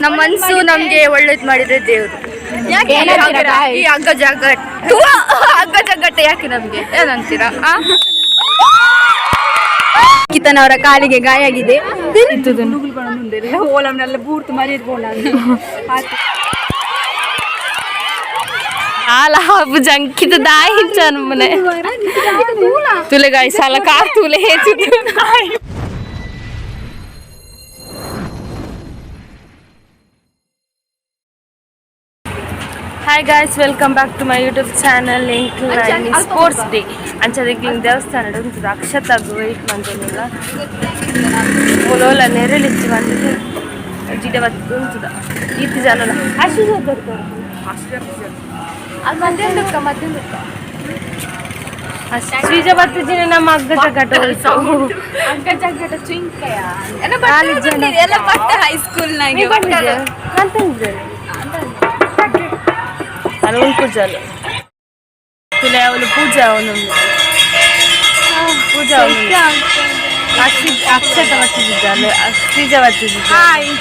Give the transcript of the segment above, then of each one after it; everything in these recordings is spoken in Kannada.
ನಮ್ಮ ಮನ್ಸು ನಮ್ಗೆ ಒಳ್ಳೇದ್ ಮಾಡಿದ್ರೆ ದೇವ್ರು. ಈ ಹಗ್ಗ ಜಗ್ಗಟ್ಟೆ ಯಾಕೆ ನಮ್ಗೆ ಏನಂತೀರಾ? ಕಿತನವರ ಕಾಲಿಗೆ ಗಾಯ ಆಗಿದೆ. ಓಲಮ್ನೆಲ್ಲ ಬೂರ್ತು ಮರಿದ್ಬೋಣ आला जंकित दाई मने तुले गाय साला कार तुले hey hi guys welcome back to my YouTube channel sports day अंचदिक्किन देवस्थान अक्षता वेट मंदिर पोलोला नेरळिच्చి ಬಂದಿದೆ ಜಿಡೆ ಬತ್ತುಂತದ ಇತ್ತು ಜನಲ ಅಷ್ಟು ಹೋಗ್ತಾರೆ ಅದು ಮಧ್ಯಾಹ್ನಕ್ಕೆ ಶ್ರೀಜ ಬತ್ತಿದ್ದೀನಿ ನಮ್ಮ ಅಗ್ಗ ಜಗಟ ಹೋಯ್ತು ಅಗ್ಗ ಜಗಟ ಚಿಂಕಯ ಎಲ್ಲ ಪಟ್ಟ ಹೈಸ್ಕೂಲ್ ನಾಗೆ ಅಂತಂದ್ರೆ ಅಲ್ಲ ಪೂಜಾಲು ತುಲೆ ಅವಳು ಪೂಜಾ ಅವನೊಂದು ಪೂಜಾ ಅಕ್ಷತ ಬತ್ತಿದ್ದಾಳೆ ಶ್ರೀಜ ಬತ್ತಿದ್ದಾಳೆ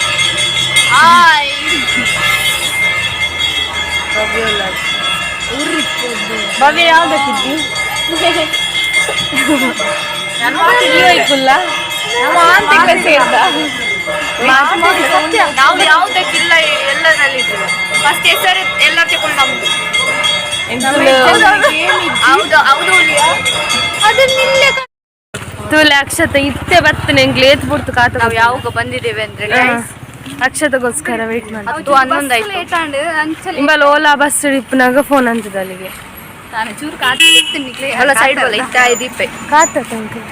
ಭವ್ಯ ಯಾವ್ದಕ್ಕಿದ್ದಿ ನಾವು ಯಾವ್ದಕ್ಕಿಲ್ಲ ಎಲ್ಲರಲ್ಲಿ ಫಸ್ಟ್ ಹೆಸರು ಎಲ್ಲ ತಗೊಂಡು ನಮ್ದು ತುಲೆ ಅಕ್ಷತ ಇತ್ತೆ ಬರ್ತನೆ ಎಂಗ್ಲೆ ಏತ್ ಬಿಡ್ತು ಕಾತ ನಾವು ಯಾವಾಗ ಬಂದಿದ್ದೇವೆ ಅಂದ್ರೆ ಅಕ್ಷತಗೋಸ್ಕರ ವೇಟ್ ಮಾಡಿ 11 ಆಯ್ತು ಇಂಬಲ್ ಓಲಾ ಬಸ್ ಹಿಡಿಪ್ನಾಗ ಫೋನ್ ಅಂತದ ಅಲ್ಲಿಗೆ ನಾನು ಚೂರು ಕಾತಿರ್ತೀನಿ ಅಲ್ಲ ಸೈಡ್ ಬಲ್ಲ ಇತ್ತಾ ಇದೀಪೆ ಕಾತತ ಅಂಕಲ್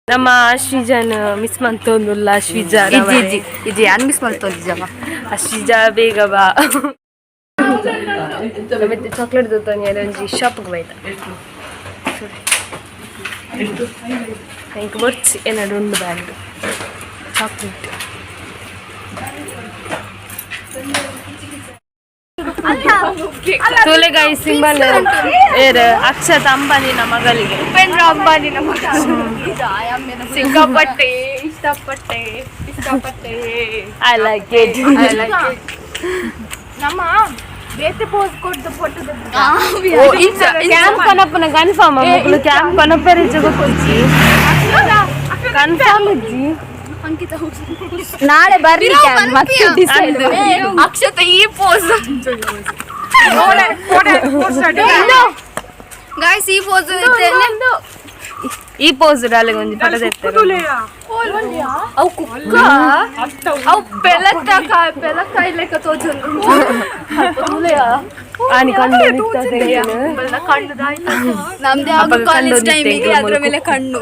ನಮ್ಮ ಶ್ರೀಜನ್ ಮಿಸ್ ಮಂತೊಂದುಲ್ಲ ಶ್ರೀಜಾ ಇಜಿ ಅನ್ ಮಿಸ್ ಮಂತೊಂದಿಜಮ್ಮ ಶ್ರೀಜಾ ಬೇಗ ಬಾ ಮತ್ತೆ ಚಾಕ್ಲೇಟ್ ದೊತ್ತನಿ ಒಂಜಿ ಶಾಪ್ಗೆ ಬೈತ ಇಂಕ ಬರ್ಚಿ ಏನಾಡು ಉಂಡು ಬ್ಯಾಂಡ್ ಚಾಕ್ಲೇಟ್ ತುಲೆಗಾಯಿ ಸಿಂಬಲ್ ಏರ್ ಅಕ್ಷತ ಅಂಬಾನಿನ ಮಗಳಿಗೆ ಉಪೇಂದ್ರ ಅಂಬಾನಿನ ಮಗ ಸಿಕ್ಕಾಪಟ್ಟೆ ಇಷ್ಟಪಟ್ಟೆ ಐ ಲೈಕ್ ಇಟ್ ನಮ್ಮ ಬೇತೆ ಪೋಸ್ ಕೊಟ್ಟು ಫೋಟೋ ಕ್ಯಾಂಪ್ ಕನಪ್ಪನ ಕನ್ಫರ್ಮ್ ಮಕ್ಕಳು ಕ್ಯಾಂಪ್ ಕನಪ್ಪ ಜಗಕ್ಕೊಚ್ಚಿ ಕನ್ಫರ್ಮ್ ಇಜ್ಜಿ ಅಂಕಿತ ನಾಳೆ ಬರ್ಲಿ ಅಕ್ಷತ ಈ ಪೋಸ್ ಗಾಯ್ಸ್ ಈ ಪೋಸ್ ಈ ಪೋಸ್ ಡಾಲೆಗೆ ಒಂದು ಫೋಟೋ ತೆಗ್ತಾರೆ ಅವು ಕುಕ್ಕ ಅವು ಬೆಲಕಾಯಿ ಲೆಕ್ಕ ತೋಜನು ಆನಿ ಕಣ್ಣು ನಮ್ದೇ ಕಾಲೇಜ್ ಟೈಮಿಗೆ ಅದ್ರ ಮೇಲೆ ಕಣ್ಣು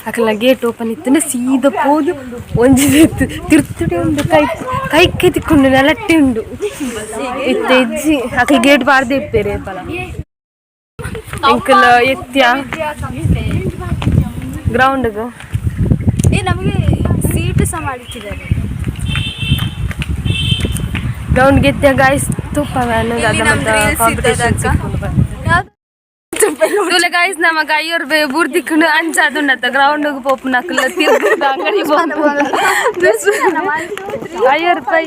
ಅಕಲ ಗೇಟ್ ಓಪನ್ ಇತ್ತು ಸೀದಾ ಹೋದು ಒಂಜಿ ತಿರ್ತುಡೆ ಉಂಡು ಕೈ ತಿಕ್ಕೊಂಡು ನೆಲಟ್ಟಿ ಉಂಡು ಇತ್ತ ಇಜ್ಜಿ ಅಕಲ ಗೇಟ್ ಬಾರ್ದೆ ಇಪ್ಪೇರೆ ಪಲ ಅಂಕಲ್ ಎತ್ತ್ಯಾ ಗ್ರೌಂಡ್ಗೆ ನಮಗೆ ಸೀಟ್ ಸಹ ಮಾಡಿಟ್ಟಿದ್ದಾರೆ ಗ್ರೌಂಡ್ಗೆ ಎತ್ತ್ಯಾ ಗಾಯ್ಸ್ ತುಪ್ಪ ಕಾಂಪಿಟೇಷನ್ तुले गाइस नमक अय्योर बूर्दिक्कु अंचादुंडत ग्रौंड पोपु नकल तिर्गुड अंगडी अय्योर पै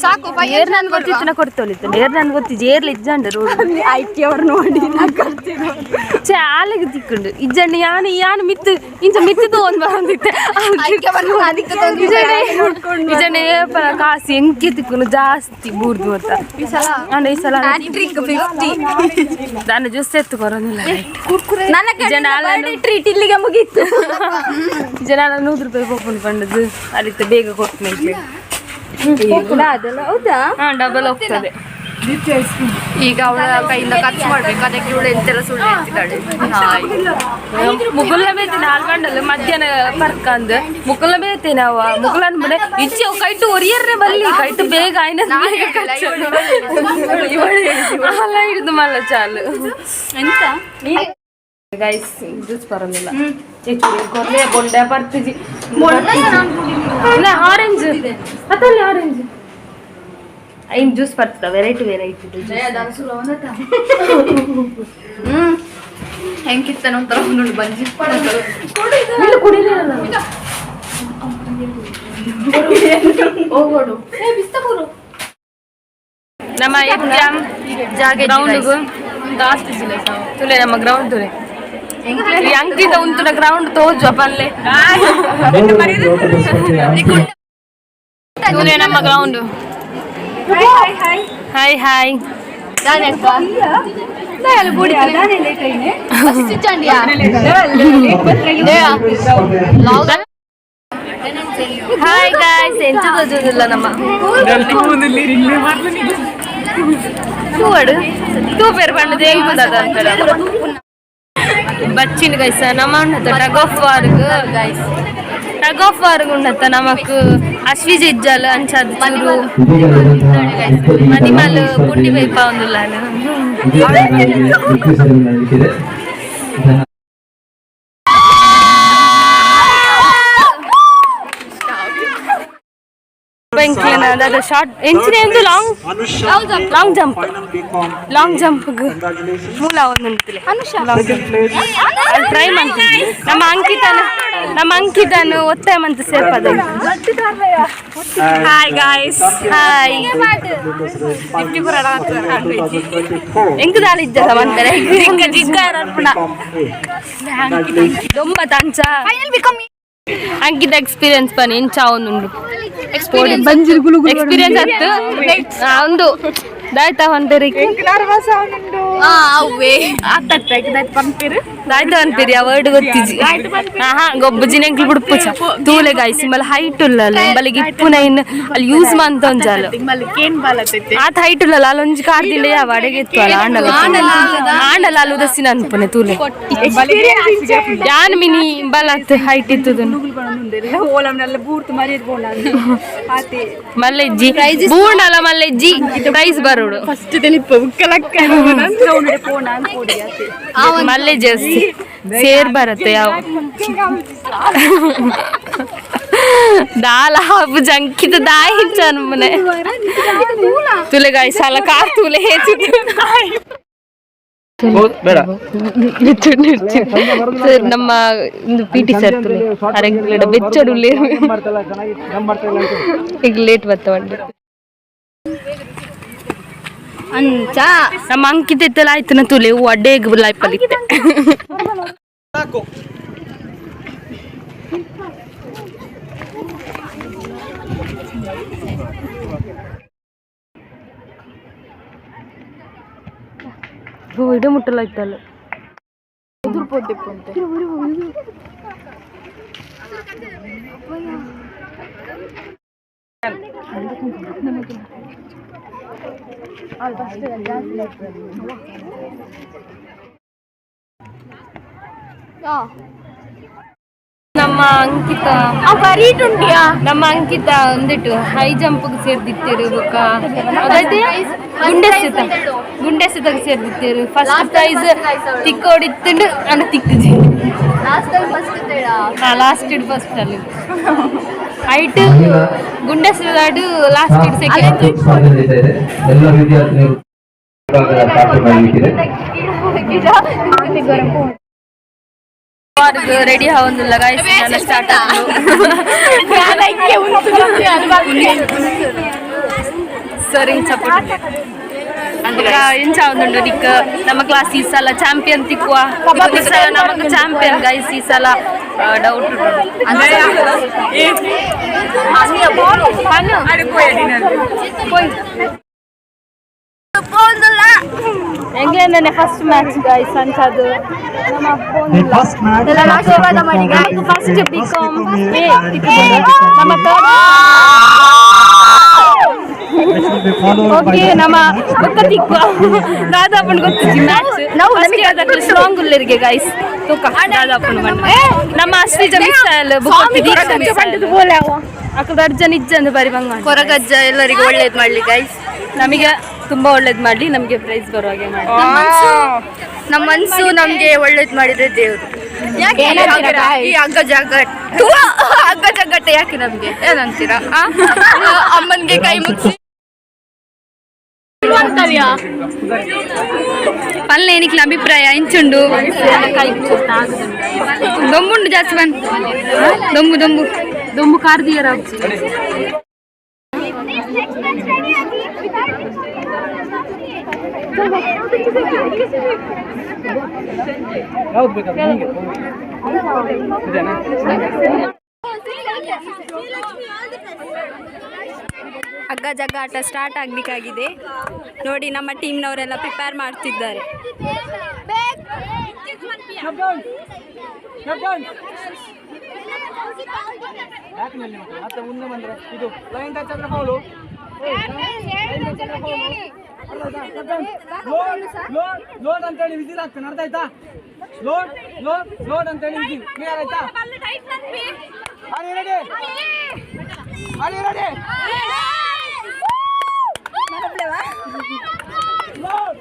साಕು ಪೈ ಏರ್ ನಾನು ಗೊತ್ತಿತ್ತು ಕೊಡ್ತೋಲಿತ್ತು ಏರ್ ನಾನು ಗೊತ್ತಿಜ್ ಏರ್ಲಿ ಇಜ್ಜಂಡ ರೋಡ್ ಐಕೆ ಅವರು ನೋಡಿ ನಾ ಕರ್ತಿದ್ರು ಛೆ ಆಲೆಗೆ ತಿಕ್ಕೊಂಡು ಇಜ್ಜಂಡ ಯಾನು ಮಿತ್ತು ಇಂಚ ಮಿತ್ತು ಒಂದು ಬಂದಿತ್ತೆ ಐಕೆ ಅವರು ಅದಕ್ಕೆ ನೋಡ್ಕೊಂಡು ಇಜ್ಜಂಡ ಏಪಲ ಕಾಸಿ ಎಂಕಿ ತಿಕ್ಕೊಂಡು ಜಾಸ್ತಿ ಬೂರ್ದು ಅಂತ ಈ ಸಲ ಹ್ಯಾಟ್ರಿಕ್ 50 ನಾನು ಜ್ಯೂಸ್ ಎತ್ತು ಬರೋದಿಲ್ಲ ನನ್ನ ಟ್ರೀಟ್ ಇಲ್ಲಿಗೆ ಮುಗೀತು ಜನ 100 ರೂಪಾಯಿ ಕೂಪನ್ ಕೊಂಡದ್ದು ಅದಕ್ಕೆ ಬೇಗ ಕೊಟ್ಟು ಅದೆಲ್ಲ ಹೌದಾ ಡಬಲ್ ಹೋಗ್ತದೆ ಈಗ ಅವಳ ಕೈಯಿಂದ ಖರ್ಚು ಮಾಡ್ಬೇಕು ಅದಕ್ಕೆ ಇವಳು ಎಂತೆಲ್ಲ ಸುಳ್ಳು ಹೇಳ್ತಿದ್ದಾಳೆ ಮುಗುಲ ಬೇತೇನೆ 4 ಗಂಟಲು ಮಧ್ಯಾಹ್ನ ಪರ್ಕ ಅಂದ್ ಮುಗುಲ ಬೇತೇನೆ ಅವ ಮುಗುಲ ಅನ್ಬಿಡೆ ಇಚ್ಚಿ ಅವ್ ಕೈಟು ಒರಿಯರ್ರೆ ಬಲ್ಲಿ ಕೈಟು ಬೇಗ ಆಯ್ನ ಅಲ್ಲ ಹಿಡಿದು ಮಲ್ಲ ಚಾಲು ಎಂತ ಗೈಸ್ ಜ್ಯೂಸ್ ಬರೋದಿಲ್ಲ ಚಿಚ್ಚಿ ಕೊರ್ಲೆ ಬೊಂಡೆ ಬರ್ತಿಜಿ ಆರೆಂಜ್ ಅದಲ್ಲಿ ಆರೆಂಜ್ ಐನ್ ಜ್ಯೂಸ್ ಬರ್ತದ ವೆರೈಟಿ ಹೆಂಗಿತ್ತಾನ ಒಂಥರ ಬಂಜಿ ಕುಡಿಲಿಲ್ಲ ನಮ್ಮ ಎಕ್ಸಾಮ್ ಜಾಗ ಗ್ರೌಂಡ್ಗೂ ಲಾಸ್ಟ್ ತುಲೆ ನಮ್ಮ ಗ್ರೌಂಡ್ ತುಲೆ ಅಂಕಿತ ಉಂಟು ಗ್ರೌಂಡ್ ತೋಜು ಪಲ್ಲೆ ತುಲೆ ನಮ್ಮ ground hi hi hi guys ಎಂತ ತೋಜುದಿಲ್ಲ ನಮ್ಮ ತೂಪೇರು ಪಂಡದು ಬಚ್ಚಿನ ಗೈಸ ನಮ್ಮ ಉಂಡತ್ತ ಟಗ್ ಆಫ್ ವಾರ್ಗ್ ಉಂಡತ್ತ ನಮಕ್ ಅಶ್ವಿಜ ಇಜ್ಜಲ್ ಅಂಚಾದ್ ಚೂರು ಮದಿಮಲ್ ಪುಂಡಿ ಬೈಪ ಒಂದುಲ್ಲ ಶಾರ್ಟ್ ಎಂಚಿನ ಲಾಂಗ್ ಜಂಪ್ ಮೂಲ ಒಂದುಂಟು ಟ್ರೈ ಮಾಡ್ತೀನಿ ನಮ್ಮ ಅಂಕಿತನು ಒತ್ತಾಯ ಮಂತ್ ಸೇರ್ಪದ ಹಾಯ್ ಗಾಯ್ಸ್ ಹಾಯ್ ಎಂಕ ದಾಳಿ ಇದ್ದಲ್ಲ ಮಂತಾರೆ ದೊಂಬ ತಂಚ ಅಂಕಿತ ಎಕ್ಸ್ಪೀರಿಯನ್ಸ್ ಬನ್ನಿ ಎಂಚ ಒಂದುಂಡು ಎಕ್ಸ್ಪೀರಿಯನ್ಸ್ ಆಯ್ತು ಒಂದು ದಾಯ್ತಾ ಹೊಂಟರಿ ದಾಯ್ತಾ ಅನ್ಪಿರಿ ಆ ವರ್ಡ್ ಗೊತ್ತಿಜಿ ಗೊಬ್ಬ ಜಿನೆಂಕ್ಲು ಬಿಡ್ಪುಚ ತೂಲೆ ಗಾಯ್ಸಿ ಮಲ್ಲ ಹೈಟ್ ಉಲ್ಲಲ್ಲ ಬಲಿಗೆ ಇಪ್ಪುನ ಇನ್ನು ಅಲ್ಲಿ ಯೂಸ್ ಮಂತ ಒಂಜಾಲ ಆತ ಹೈಟ್ ಉಲ್ಲಲ್ಲ ಅಲ್ಲಿ ಒಂಜಿ ಕಾರ್ದಿಂದ ಯಾವ ಅಡೆಗೆ ಇತ್ತು ಅಲ್ಲ ಆಂಡಲ ಅಲ್ಲಿ ಉದಸ್ಸಿನ ಅನ್ಪುನೆ ತೂಲೆ ಯಾನ್ ಮಿನಿ ಬಲತ್ ಹೈಟ್ ಇತ್ತು ಮಲ್ಲೆಜ್ಜಿ ಬೂರ್ಣಲ ಮಲ್ಲೆಜ್ಜಿ ಪ್ರೈಸ್ ಬರೋಡು ಮಲ್ಲೆ ಜಾಸ್ತಿ ಸೇರ್ ಬರುತ್ತೆ ಯಾವ ದಾಲ ಹಾಬು ಜಂಕಿತ ದಾಯಿ ಹಿಂಚನ್ ಮನೆ ತುಲೆ ಗಾಯಿ ಸಾಲ ಕಾರ್ ತುಲೆ ಹೇಚಿತ್ತು ಸರ್ ನಮ್ಮ ಒಂದು ಪಿಟಿ ಸರ್ ತುಲೆ ಅರೆಂಗ್ಲಡ ಬೆಚ್ಚಡುಲ್ಲೆ ಈಗ ಲೇಟ್ ಬರ್ತವಂడి ಅಂಚ ನಮ್ಮ ಅಂಕಿತ ಎತ್ತಲ ಆಯ್ತು ತುಲೆ ಹೂ ಅಡ್ಡೇಗ್ ಲೈಪಲ್ಲಿತ್ತೆ ಇಡ ಮುಟ್ಟಲ್ಲ ಇತ್ತಲ್ಲ ನಮ್ಮ ಅಂಕಿತ ಒಂದಿಟ್ಟು ಹೈ ಜಂಪ್ ಸೇರ್ದಿತ್ತೇರು ಗುಂಡೆಸೆತಗೆ ಸೇರ್ದಿತ್ತೇರು ಫಸ್ಟ್ ಪ್ರೈಸ್ ತಿಕ್ಕೋಡಿತ್ತುಂಡು ಅಣ್ಣ ತಿಕ್ಕಿಜಿ ಲಾಸ್ಟ್ ಇಡ್ ಫಸ್ಟ್ ಅಲ್ಲಿ ಹೈಟ್ ಗುಂಡೆಸೆದಾಡು ಲಾಸ್ಟ್ ಇಡ್ ಸೆಕೆಂಡ್ ರೆಡಿ ಆವೊಂದುಲ್ಲ ಗಾಯ್ಸ್ ನಾನು ಸ್ಟಾರ್ಟ್ ಸರಿ ಸಪೋರ್ಟ್ ಎಂಚ ಆವೊಂದುಂಡು ನಿಕ್ ನಮ್ಮ ಕ್ಲಾಸ್ ಈ ಸಲ ಚಾಂಪಿಯನ್ ತಿಕ್ಕುವ ನಮಕ್ ಚಾಂಪಿಯನ್ ಗೈಸ್ ಈ ಸಲ ಡೌಟ್ ಎಂಗ್ಲೆಂಡ್ ಫಸ್ಟ್ ಮ್ಯಾಚ್ ಗೈಸ್ ಅಂಚದು ಆಶೀರ್ವಾದ ಮಾಡಿ ಗೈಸ್ ಫಸ್ಟ್ ಬಿಕಾಮ್ ನಮ್ಮ ಓಕೆ ನಮ್ಮ ಗೊತ್ತಿಕ್ಕು ದಾದಾಪನ್ ಗೊತ್ತಿಜ್ಜಿ ಮ್ಯಾಚ್ ನಾವು ಸ್ಟ್ರಾಂಗ್ ಉಳ್ಳರಿಗೆ ಗೈಸ್ ತೂಕ ದಾದಾಪನ್ ಬಂದು ನಮ್ಮ ಅಶ್ವಿಜ ಮಿಸ್ಸಲ್ ಅಕ್ಕದ ಅರ್ಜನ್ ಇಜ್ಜಂದು ಬರಿ ಬಂಗ ಕೊರಗಜ್ಜ ಎಲ್ಲರಿಗೂ ಒಳ್ಳೇದು ಮಾಡ್ಲಿ ಗೈಸ್ ನಮಗೆ ತುಂಬಾ ಒಳ್ಳೇದು ಮಾಡ್ಲಿ ನಮಗೆ ಪ್ರೈಸ್ ಬರೋ ಹಾಗೆ ಮಾಡಿ ನಮ್ಮ ಮನ್ಸು ನಮ್ಗೆ ಒಳ್ಳೇದು ಮಾಡಿದ್ರೆ ದೇವ್ರು ಈ ಹಗ್ಗ ಜಗ್ಗಟ್ಟೆ ಯಾಕೆ ನಮ್ಗೆ ಏನಂತೀರಾ ಅಮ್ಮನ್ಗೆ ಕೈ ಮುಚ್ಚಿ ಪಲ್ಲೆ ಏನಿಕ್ಲ ಅಭಿಪ್ರಾಯ ಇಂಚುಂಡು ದೊಂಬುಂಡು ಜಾಸ್ತಿ ಬಂದು ದೊಂಬು ದೊಂಬು ಕಾರ್ದಿಯರ ಹಗ್ಗ ಜಗ್ಗ ಆಟ ಸ್ಟಾರ್ಟ್ ಆಗ್ಲಿಕ್ಕಾಗಿದೆ ನೋಡಿ. ನಮ್ಮ ಟೀಮ್ನವರೆಲ್ಲ ಪ್ರಿಪೇರ್ ಮಾಡ್ತಿದ್ದಾರೆ. ಲೋಡ್ ಅಂತೇಳಿ ವಿಸಿಲ್ ಆಗ್ತಾನೆ, ಅರ್ಥ ಆಯ್ತಾ? ಲೋಡ್ ಲೋಡ್ ಲೋಡ್ ಅಂತೇಳಿ ವಿಸಿಲ್ ಕ್ಲಿಯರ್ ಆಯ್ತಾ? Are ready? Are ready? Load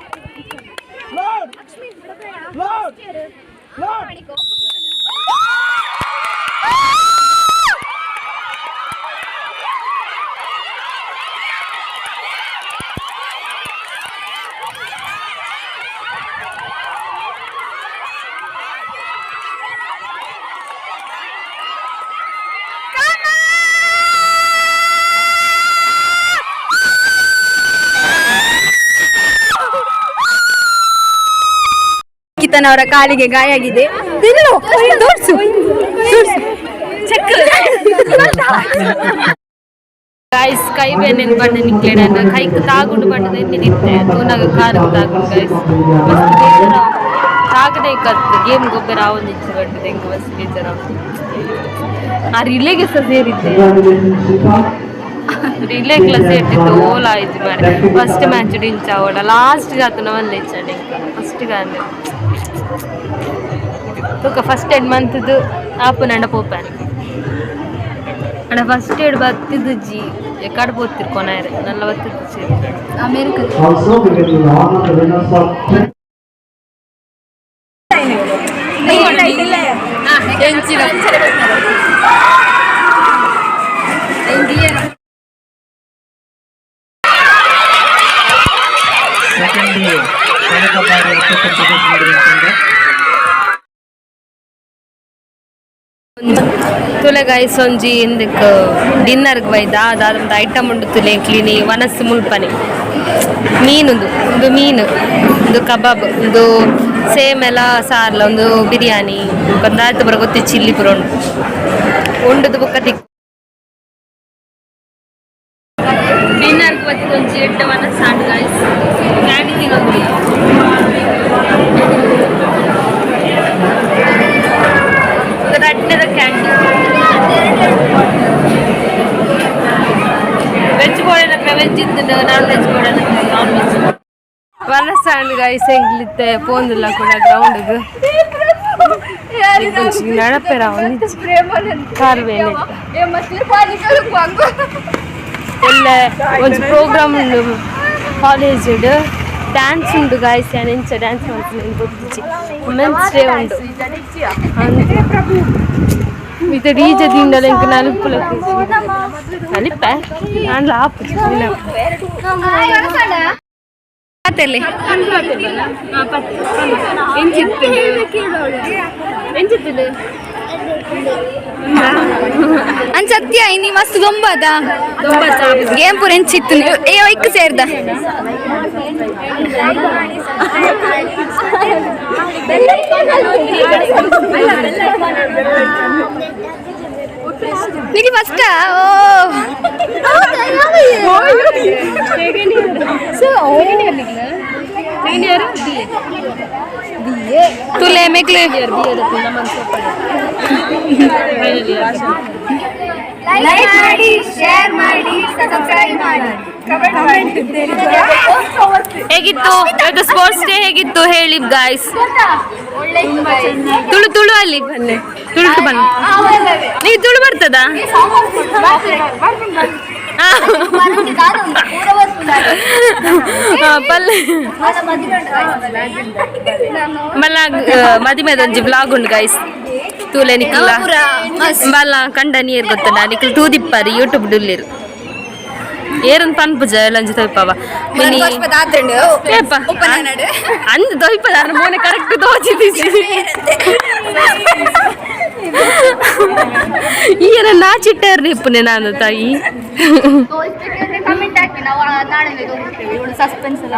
load load load. ಅಂಕಿತನವರ ಕಾಲಿಗೆ ಗಾಯ ಆಗಿದೆ. गाइस कई बेन बंडे निकले कई तागुंड बंडे निकते तूनाग कार तागुंड गाइस मस्त बेजर तागने कत गेम गोबे राव निच बंडे देंग मस्त बेजर आ रिले के ಸೇರಿದ್ದೆ रिले क्लास सेटिದ್ದು ಓಲ್ ಆಯ್ತು ಮಾರೆ ಫಸ್ಟ್ ಮ್ಯಾಚ್ ಡಿಂಚ ಓಡ ಲಾಸ್ಟ್ ಜಾತನ ಒಂದೇ ಚಡೆ ಫಸ್ಟ್ ಗಾಂದೆ ತೂಕ ಫಸ್ಟ್ ಎಡ್ ಮಂತ್ದು ಆಪನ ಅಂಡ ಪೋಪನ್ ಅಣ್ಣ ಫಸ್ಟ್ ಏಡ್ ಬತ್ತಿದ್ದು ಜಿ ಎಕಡೆ ಪೋತಿರ್ಕೊನಾರೆ ನಲ್ಲ ಬತ್ತಿದ್ದು ಜಿ ಅಮೇರಿಕ ತುಲೆ ಗೈಸ್ ಒಂಜಿ ಇಂದಕ್ ಡಿನ್ನರ್ಗೆ ಬೈದ ಅದಾದ ಐಟಮ್ ಉಂಡು ತುಲೆ ಕ್ಲೀನಿ ವನಸ್ ಮುಲ್ಪನೆ ಮೀನುಂದು ಒಂದು ಮೀನು ಒಂದು ಕಬಾಬ್ ಒಂದು ಸೇಮ್ ಎಲ್ಲ ಸಾರ್ಲ ಒಂದು ಬಿರಿಯಾನಿ ಒಂದು ಆಯ್ತು ಬರ ಗೊತ್ತಿ ಚಿಲ್ಲಿ ಪುರ ಉಂಡು ಉಂಡದು ಬುಕ್ಕ ತಿಕ್ ಡಿನ್ನರ್ಗೆ ಬತ್ತಿದ ಒಂಜಿ ಎಡ್ಡ ವನಸ್ ಆಂಡ್ ಗೈಸ್ ಕ್ಯಾಂಡಿ ತಿನ್ನೋದು ರಡ್ಡದ ಕ್ಯಾಂಡಿ ವೆಜ್ ಬೋರ್ಡ್ ವೆಜ್ ಇದ್ದು non veg board non veg ವನಸ್ಸಾಂಡ್ ಗೈಸ್ ಹೆಂಗ್ಲಿತ್ತೆ ಪೋಂದಿಲ್ಲ ಕೂಡ ಗ್ರೌಂಡ್ಗೆ ನಡಪೆರ ಕಾರ್ವೇನೆ ಎಲ್ಲ ಒಂದು ಪ್ರೋಗ್ರಾಮ್ ಉಂಡು ಕಾಲೇಜ್ ಡ್ಯಾನ್ಸ್ ಉಂಡು ಗಾಯ್ಸ್ ನಾನು ಇಂಚ ಡ್ಯಾನ್ಸ್ ಮಾಡ್ತೀನಿ ಗೊತ್ತಿಚ್ಚಿ ವುಮೆನ್ಸ್ ಡೇ ಉಂಡು ಇದು ಡಿಜೆ ದಿಂಡಲ ಇಂಕ ನಲುಪುಲ ನಲಿಪ ನಾನು ಆಪು ಮಾತಲ್ಲಿ ಎಂಚಿತ್ತು ಅನ್ ಸತ್ಯ ಇನಿ ಮಸ್ತ್ ದೊಂಬದ ಗೇಮ್ ಪೂರ ಎಂಚಿತ್ತು ಏ ಇಕ್ಕು ಸೇರ್ದ ನಿಗೆ ಫಸ್ಟ್ ತುಲೆ ಮೇಕ್ಲೆ ಲೈಕ್ ಮಾಡಿ ಶೇರ್ ಮಾಡಿ ಸಬ್ಸ್ಕ್ರೈಬ್ ಮಾಡಿ ಹೇಗಿತ್ತು ಇವತ್ತು ಸ್ಪೋರ್ಟ್ಸ್ ಡೇ ಹೇಗಿತ್ತು ಹೇಳಿ ಗಾಯ್ಸ್ ತುಳು ತುಳು ಅಲ್ಲಿ ಬನ್ನಿ ತುಳು ಬನ್ನಿ ನೀವು ತುಳು ಬರ್ತದಾ ಮಲ್ಲ ಮದಿಮೆದ ಒಂಜಿ ಬ್ಲಾಗ್ ಉಂಡು ಗೈಸ್ ತೂಲೆ ನಿಕ್ಲ ಮಲ್ಲ ಕಂಡ ನೀರ್ ಗೊತ್ತಲ್ಲ ನಿಕ್ಲು ತೂದಿಪ್ಪರಿ ಯೂಟ್ಯೂಬ್ ಡುಲ್ಲಿರು ಏರನ್ ಪನ್ಪುಜ ಎಲ್ಲಂಜಿ ತೊಯ್ಪವ ಮಿನಿ ಅಂದ್ ತೊಯ್ಪದ ಮೋನೆ ಕರೆಕ್ಟ್ ತೋಚಿದಿಸಿ ಈಯನ ನಾಚಿಟ್ಟಾರ್ರಿ ಇಪ್ಪನೆ ನಾನು ತಾಯಿ ಕಮೆಂಟ್ ಹಾಕಿ ನಾವು ನಾಳೆ ಹೋಗ್ತೇವೆ ಇವಳು ಸಸ್ಪೆನ್ಸ್ ಎಲ್ಲ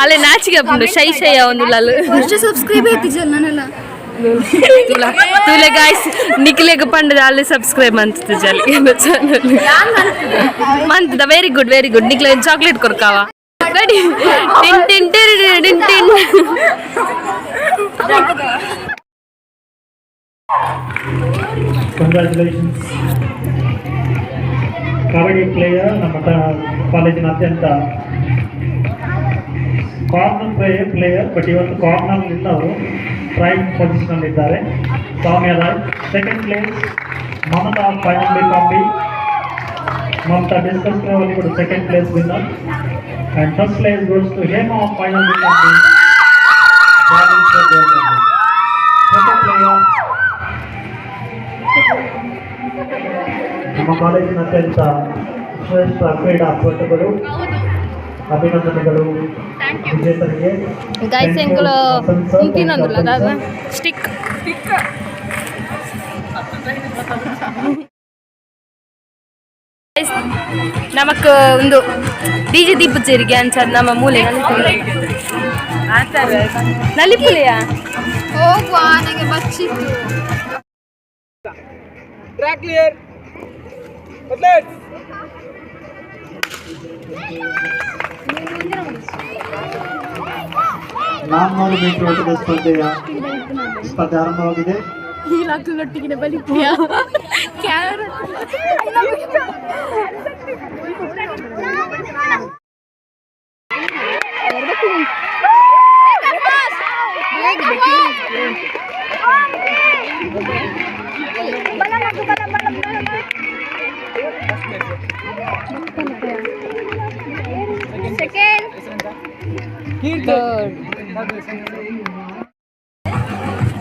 ಅಲ್ಲೇ ನಾಚಿಗೆ ಅಪ್ಪು ಶೈ ಶೈ ಅವನು ಲಲ್ ಸಬ್ಸ್ಕ್ರೈಬ್ ಐತಿಜಲ್ ನಾನೆಲ್ಲ तुले गाइस निकले पंड आले सब्सक्राइब मंतु जली चैनल मंत वेरी गुड निकले चॉकलेट कोरकावा रेडी टिन टिन टिन टिन Congratulations. Kabaddi player ನಮ್ಮ ಕಾಲೇಜಿನ ಅತ್ಯಂತ ಕಾರ್ನರ್ ಪ್ಲೇಯರ್ ಬಟ್ ಇವತ್ತು ಕಾರ್ನರ್ ನಿಂದ ಅವರು ಪ್ರೈಮ್ ಪೊಸಿಷನ್ ಇದ್ದಾರೆ. Soumya Rai second place, Mamata final ಕಾಂಬಿ ಮಮತಾ ಡಿಸ್ಕಸ್ ಥ್ರೋವಲ್ಲಿ ಕೂಡ second place winner and first place goes to Hema final ಕಾಂಬಿ ಸೆಕೆಂಡ್ ಪ್ಲೇಯರ್ ನಮ್ಮ ಕಾಲೇಜಿನ ಅತ್ಯಂತ ಶ್ರೇಷ್ಠ ಕ್ರೀಡಾಪಟುಗಳು. ಅಭಿನಂದನೆಗಳು ವಿಜೇತರಿಗೆ. गाइस एंकल ತಿನ್ನೋದಿಲ್ಲ ಅದಾದ ಸ್ಟಿಕ್ ನಮಕ್ ಒಂದು ಡಿಜೆ ದೀಪಚೇರಿಗೆ ಅನ್ಸದ್ ನಮ್ಮ ಮೂಲೆ ನಲಿಪುಲೆಯ ಹೋಗುವ ನನಗೆ ಬಚ್ಚಿತ್ತು. Track clear ಅಟ್ಲೆಟ್ಸ್. ನಾನ್ನೂರು ಮೀಟರ್ ಓಟದ ಸ್ಪರ್ಧೆ ಆರಂಭವಾಗಿದೆ.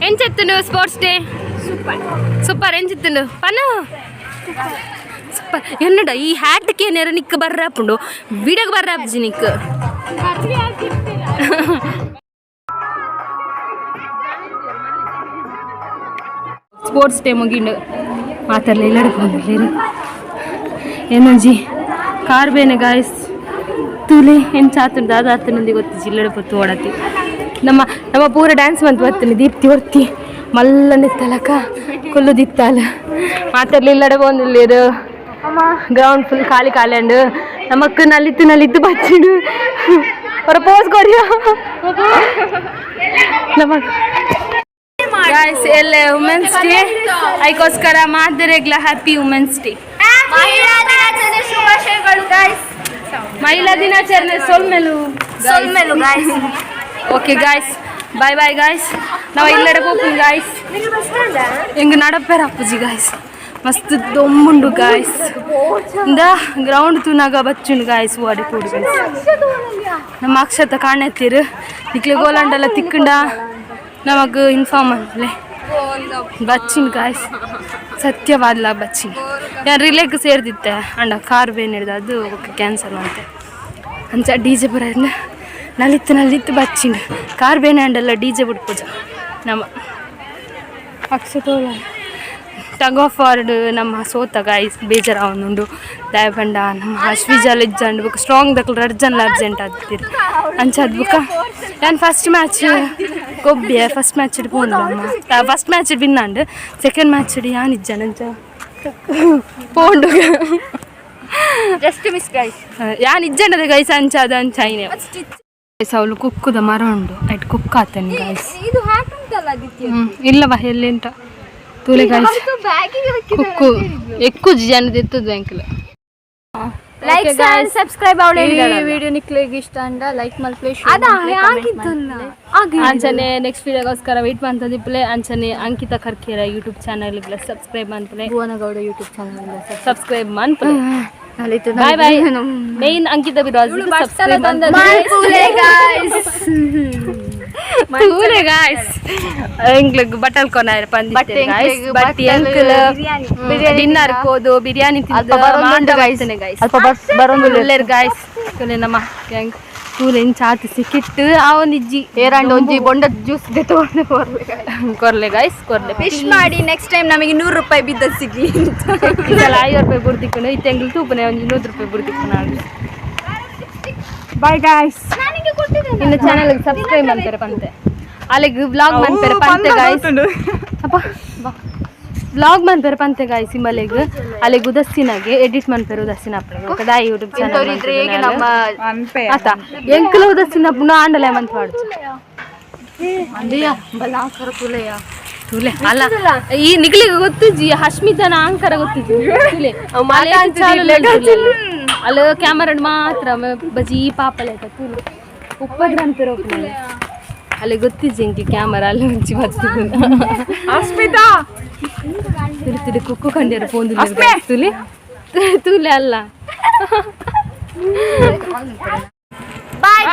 ఏం చెప్తుండు స్పోర్ట్స్ డే సూపర్ ఏం చెప్తుండు పను సూపర్ ఎన్నడా ఈ హ్యాట్కి నేర నిక్కు బర్రాపుండు వీడియోకి బర్రాపుజి నిక్కు ಸ್ಪೋರ್ಟ್ಸ್ ಡೇ ಮುಗಿಂಡು ಮಾತಾಡಲಿ ಎಲ್ಲಡಕೊಂಡಿಲ್ಲ ಏನಂಜಿ ಕಾರ್ ಬೇನೆ ಗಾಯ್ಸ್ ತೂಲೆ ಹೆಂಚು ಆತುಂಡು ಅದು ಆತನಂದಿ ಗೊತ್ತಿಜ್ಜಿ ಇಲ್ಲಡಪತ್ತು ಓಡತಿ ನಮ್ಮ ಪೂರ ಡ್ಯಾನ್ಸ್ ಬಂತು ಬರ್ತೀನಿ ದೀಪ್ತಿ ಹೊರ್ತಿ ಮಲ್ಲ ನಿತ್ತಲಕ ಕುಲ್ಲು ದಿತ್ತಾಲ ಮಾತಾಡಲಿ ಇಲ್ಲಡೆ ಬಂದಿಲ್ಲ ಗ್ರೌಂಡ್ ಫುಲ್ ಖಾಲಿ ಅಂಡು ನಮಕ್ ನಲಿತ್ತು ಬಚ್ಚಿಡು ಹೊರ ಪೋಸ್ ಕೊರಿಯೋ ನಮಕ್ गाइस ಎಲ್ಲ ವುಮೆನ್ಸ್ ಡೇ ಐಕೋಸ್ಕರ ಮಾದರೆಗ್ಲ ಹ್ಯಾಪಿ ವುಮೆನ್ಸ್ ಡೇ ಮಹಿಳಾ ದಿನಾಚರಣೆ ಶುಭಾಶಯಗಳು ಗಾಯ್ಸ್. ಮಹಿಳಾ ದಿನಾಚರಣೆ ಸೊಲ್ಮೆಲು guys. Okay guys bye bye guys ನಾವು ಇಲ್ಲಡೆ ಹೋಗ್ತೀನಿ ಗಾಯ್ಸ್ ಹೆಂಗೆ ನಡಪೇರ ಅಪ್ಪುಜಿ ಗಾಯ್ಸ್ ಮಸ್ತ್ ದೊಮ್ಮುಂಡು ಗಾಯ್ಸ್ ಇಂದ ಗ್ರೌಂಡ್ ತೂನಾಗ ಬಚ್ಚುಂಡು ಗಾಯ್ಸ್ ಓಡಿ ಕೂಡಿ ಗಾಯ್ಸ್ ನಮ್ಮ ಅಕ್ಷತ ಕಾಣೆತ್ತೀರು ಇಕ್ಲೆ ಗೋಲಾಂಡೆಲ್ಲ ತಿಕ್ಕಂಡ ನಮಗೆ ಇನ್ಫಾರ್ಮ್ ಅಂತಲೇ ಬಚ್ಚಿನ ಗಾಯ್ಸ್ ಸತ್ಯವಾದ್ಲ ಬಚ್ಚಿನ ನಾನು ರಿಲೇಗೆ ಸೇರ್ತಿದ್ದೆ ಅಂಡ ಕಾರ್ ಬೇನ್ ಹಿಡ್ದು ಅದು ಕ್ಯಾನ್ಸಲ್ ಅಂತೆ ಅಂಚ ಡಿ ಜೆ ಬರೋದ್ನ ನಲಿತ್ತು ಬಚ್ಚಿನ ಕಾರ್ ಬೇನೆ ಅಂಡಲ್ಲ ಡಿ ಜೆ ಬಿಟ್ಪೂಜ ನಮ್ಮ ಅಕ್ಷತೋಳ ಟಗ್ ಆಫ್ ವಾರ್ಡ್ ನಮ್ಮ ಸೋತ ಗಾಯ್ಸ್ ಬೇಜಾರ ಅವನುಂಡು ದಯಪಂಡ ನಮ್ಮ ಅಶ್ವಿಜಲ್ ಇಜ್ಜಂಡು ಬುಕ್ ಸ್ಟ್ರಾಂಗ್ ದಕ್ಕಲು ಅರ್ಜೆಂಟ್ ಆಗ್ತಿರು ಅಂಚದ್ ಬುಕ್ಕ ನಾನು ಫಸ್ಟ್ ಮ್ಯಾಚ್ ಕೊಬ್ಬಿಯ ಫಸ್ಟ್ ಮ್ಯಾಚ್ ಇಡ್ಕೊಂಡು ಫಸ್ಟ್ ಮ್ಯಾಚ್ ವಿನ್ ಅಂಡು ಸೆಕೆಂಡ್ ಮ್ಯಾಚ್ ಯಾನ್ ಇಜ್ಜನ ಅಂಚ ಪೋಂಡು ಜಸ್ಟ್ ಮಿಸ್ ಗೈಸ್ ಯಾನ್ ಇಜ್ಜಂಡದ ಗೈಸ್ ಅಂಚ ಅದು ಅಂಚ ಐನೆ ಗೈಸ್ ಅವಳು ಕುಕ್ಕುದ ಮರ ಉಂಡು ಅಟ್ ಕುಕ್ ಆತೇನೆ ಗೈಸ್ ಇದು ಹ್ಯಾಟ್ ಉಂಟಲ್ಲ ಆದಿತ್ಯ ಇಲ್ಲವಾ ಎಲ್ಲಿ ಉಂಟ ತೂಲೆ ಗಾಯ್ಸ್ ಕುಕ್ಕು ఎక్కువ ಜನ ಎತ್ತದ ಬ್ಯಾಂಕಲ್ಲಿ ಲೈಕ್ ಸಬ್ಸ್ಕ್ರೈಬ್ ಅವಳೆ ಈ ವಿಡಿಯೋ ನಿಕ್ಲಿಗೆ ಇಷ್ಟ ಅಂದ ಲೈಕ್ ಮಲ್ಪೆ ಅದ ಆಗಿತ್ತಲ್ಲ ಅಂಚನೆ ನೆಕ್ಸ್ಟ್ ವಿಡಿಯೋಗೋಸ್ಕರ ವೇಟ್ ಮಾಡ್ತದಿಪ್ಪಲೆ ಅಂಚನೆ ಅಂಕಿತ ಕರ್ಕೇರ ಯೂಟ್ಯೂಬ್ ಚಾನಲ್ಗೆ ಸಬ್ಸ್ಕ್ರೈಬ್ ಮಾಡ್ಪಲೆ ಭುವನಗೌಡ ಯೂಟ್ಯೂಬ್ ಚಾನಲ್ ಸಬ್ಸ್ಕ್ರೈಬ್ ಮಾಡ್ಪಲೆ ಬಾಯ್ ಬಾಯ್ ಮೇನ್ ಅಂಕಿತ ಬಿರಾಜ್ ಸಬ್ಸ್ಕ್ರೈಬ್ पूरे गाइस इंग्लिग बटल कोनायर पंदिते गाइस बट्टी अंकल डिनर कोदो बिरयानी ತಿಂದು ಮಾಡ್ತಾ ಬರ್ತೇನೆ गाइस ಅಲ್ಪ ಬರೋಂದಿಲ್ಲ गाइस ಕೊನೆ ನಮ್ಮ ಗ್ಯಾಂಗ್ ತೂಲೆ ಚಾತಿ ಸಿಕ್ಕಿಟ್ಟು ಆ ಒಂದು ಇಜ್ಜಿ ಏರಂಡ್ ಒಂಜಿ ಬೊಂಡ ಜ್ಯೂಸ್ ತಗೊಂಡು ಕೊರ್ಲೆ ಗೈಸ್ ಕೊರ್ಲೆ ಫಿಶ್ ಮಾಡಿ ನೆಕ್ಸ್ಟ್ ಟೈಮ್ ನಮಗೆ 100 ರೂಪಾಯಿ ಬಿದ್ದದ್ದು ಸಿಗ್ಲಿ ಈ ಸಲ 50 ರೂಪಾಯಿ ಬುಡ್ದಿಕ್ಕನು ಈ ತಿಂಗಳು ತೂಪನೆ ಒಂದು 100 ರೂಪಾಯಿ ಬುಡ್ದಿಕ್ಕನು ನಾನು ಬಾಯ್ ಗಾಯ್ಸ್ ಇನ್ನು ಚಾನಲ್ಗೆ ಸಬ್ಸ್ಕ್ರೈಬ್ ಮಾಡ್ತಾರೆ ಪಂತೆ ಅಲ್ಲಿಗೆ ವ್ಲಾಗ್ ಮಾಡ್ತಾರೆ ಪಂತೆ ಗಾಯ್ಸ್ ಅಪ್ಪ ವ್ಲಾಗ್ ಮಾಡ್ತಾರೆ ಪಂತೆ ಗಾಯ್ಸ್ ಇಮ್ಮಲೆಗೆ ಅಲ್ಲಿಗೆ ಉದಸ್ಸಿನಾಗೆ ಎಡಿಟ್ ಮಾಡ್ತಾರೆ ಉದಸ್ಸಿನ ಅಪ್ಪ ದಾಯಿ ಯೂಟ್ಯೂಬ್ ಚಾನಲ್ ಹೇಗೆ ನಮ್ಮ ಆತ ಎಂಕಲ ಉದಸ್ಸಿನ ಪುನಃ ಆಂಡಲೆ ಮಂತ್ ಮಾಡ್ತು ಅಂದೆಯ ಬಲಾಕರ ತುಲೆಯ ತುಲೆ ಅಲ್ಲ ಈ ನಿಗ್ಲಿಗೆ ಗೊತ್ತಿಜ್ಜಿ ಹಶ್ಮಿತನ ಆಂಕರ ಗೊತ್ತಿಜ್ಜಿ ತುಲೆ ಅಲ್ಲ ಕ್ಯಾಮರಾ ಮಾತ್ರ ಬಜಿ ಪಾಪಲೆ ತುಲೆ ಉಪ್ಪದ್ರ ಅಂತಿರೋ ಅಲ್ಲಿ ಗೊತ್ತಿಜ್ಜಿ ಇಂಕಿ ಕ್ಯಾಮರಾ ಅಲ್ಲಿ ಮುಂಚಿ ಬರ್ತದೆ ಅಸ್ಮಿತಾ ತಿರುತಿರು ಕುಕ್ಕು ಕಂಡಿರು ಫೋನ್ ತುಲೆ ತುಲೆ ಅಲ್ಲ ಬಾಯ್